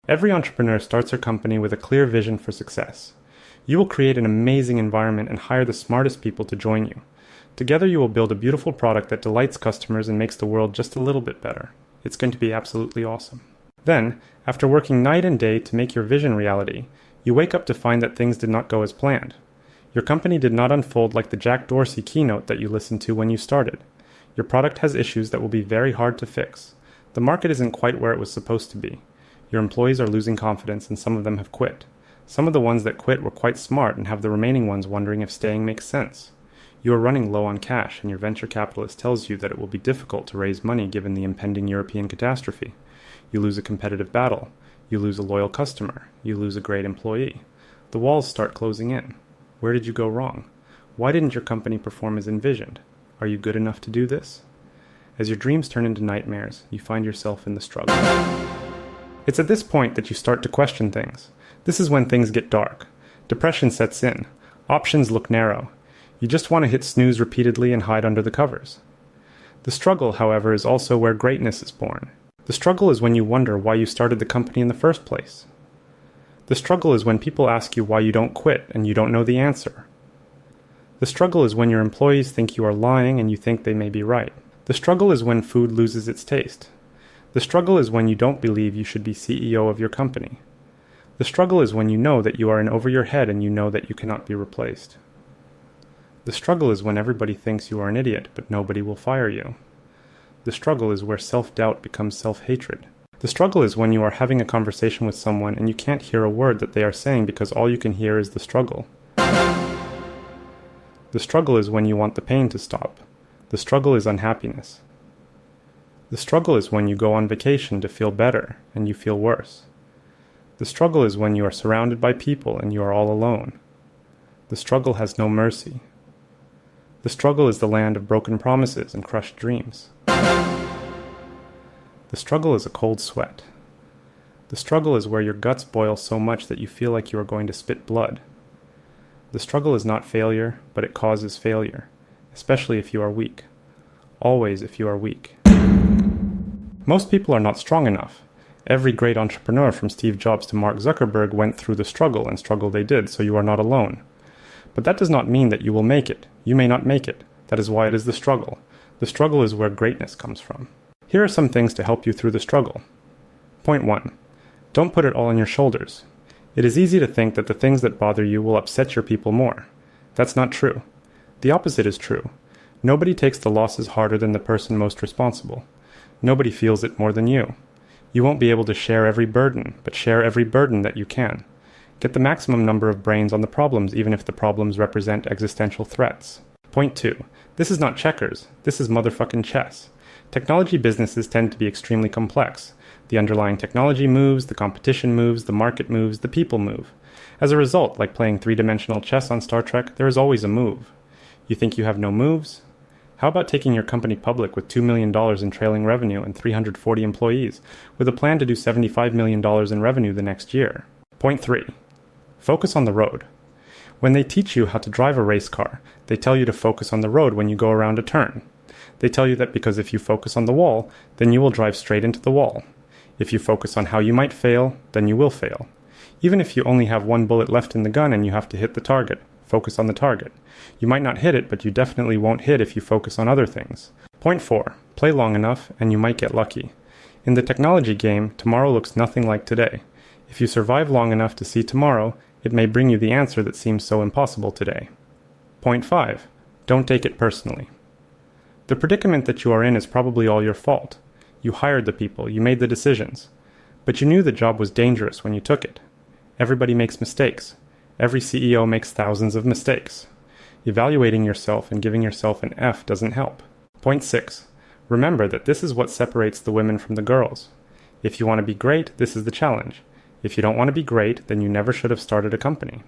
Every entrepreneur starts her company with a clear vision for success. You will create an amazing environment and hire the smartest people to join you. Together you will build a beautiful product that delights customers and makes the world just a little bit better. It's going to be absolutely awesome. Then, after working night and day to make your vision reality, you wake up to find that things did not go as planned. Your company did not unfold like the Jack Dorsey keynote that you listened to when you started. Your product has issues that will be very hard to fix. The market isn't quite where it was supposed to be. Your employees are losing confidence and some of them have quit. Some of the ones that quit were quite smart and have the remaining ones wondering if staying makes sense. You are running low on cash and your venture capitalist tells you that it will be difficult to raise money given the impending European catastrophe. You lose a competitive battle. You lose a loyal customer. You lose a great employee. The walls start closing in. Where did you go wrong? Why didn't your company perform as envisioned? Are you good enough to do this? As your dreams turn into nightmares, you find yourself in the struggle. It's at this point that you start to question things. This is when things get dark. Depression sets in. Options look narrow. You just want to hit snooze repeatedly and hide under the covers. The struggle, however, is also where greatness is born. The struggle is when you wonder why you started the company in the first place. The struggle is when people ask you why you don't quit and you don't know the answer. The struggle is when your employees think you are lying and you think they may be right. The struggle is when food loses its taste. The struggle is when you don't believe you should be CEO of your company. The struggle is when you know that you are in over your head and you know that you cannot be replaced. The struggle is when everybody thinks you are an idiot, but nobody will fire you. The struggle is where self-doubt becomes self-hatred. The struggle is when you are having a conversation with someone and you can't hear a word that they are saying because all you can hear is the struggle. The struggle is when you want the pain to stop. The struggle is unhappiness. The struggle is when you go on vacation to feel better and you feel worse. The struggle is when you are surrounded by people and you are all alone. The struggle has no mercy. The struggle is the land of broken promises and crushed dreams. The struggle is a cold sweat. The struggle is where your guts boil so much that you feel like you are going to spit blood. The struggle is not failure, but it causes failure, especially if you are weak. Always if you are weak. Most people are not strong enough. Every great entrepreneur from Steve Jobs to Mark Zuckerberg went through the struggle, and struggle they did, so you are not alone. But that does not mean that you will make it. You may not make it. That is why it is the struggle. The struggle is where greatness comes from. Here are some things to help you through the struggle. Point 1. Don't put it all on your shoulders. It is easy to think that the things that bother you will upset your people more. That's not true. The opposite is true. Nobody takes the losses harder than the person most responsible. Nobody feels it more than you. You won't be able to share every burden, but share every burden that you can. Get the maximum number of brains on the problems even if the problems represent existential threats. Point 2. This is not checkers. This is motherfucking chess. Technology businesses tend to be extremely complex. The underlying technology moves, the competition moves, the market moves, the people move. As a result, like playing three-dimensional chess on Star Trek, there is always a move. You think you have no moves? How about taking your company public with $2 million in trailing revenue and 340 employees, with a plan to do $75 million in revenue the next year? Point 3. Focus on the road. When they teach you how to drive a race car, they tell you to focus on the road when you go around a turn. They tell you that because if you focus on the wall, then you will drive straight into the wall. If you focus on how you might fail, then you will fail. Even if you only have one bullet left in the gun and you have to hit the target, focus on the target. You might not hit it, but you definitely won't hit if you focus on other things. Point 4. Play long enough and you might get lucky. In the technology game, tomorrow looks nothing like today. If you survive long enough to see tomorrow, it may bring you the answer that seems so impossible today. Point 5. Don't take it personally. The predicament that you are in is probably all your fault. You hired the people, you made the decisions. But you knew the job was dangerous when you took it. Everybody makes mistakes. Every CEO makes thousands of mistakes. Evaluating yourself and giving yourself an F doesn't help. Point 6. Remember that this is what separates the women from the girls. If you want to be great, this is the challenge. If you don't want to be great, then you never should have started a company.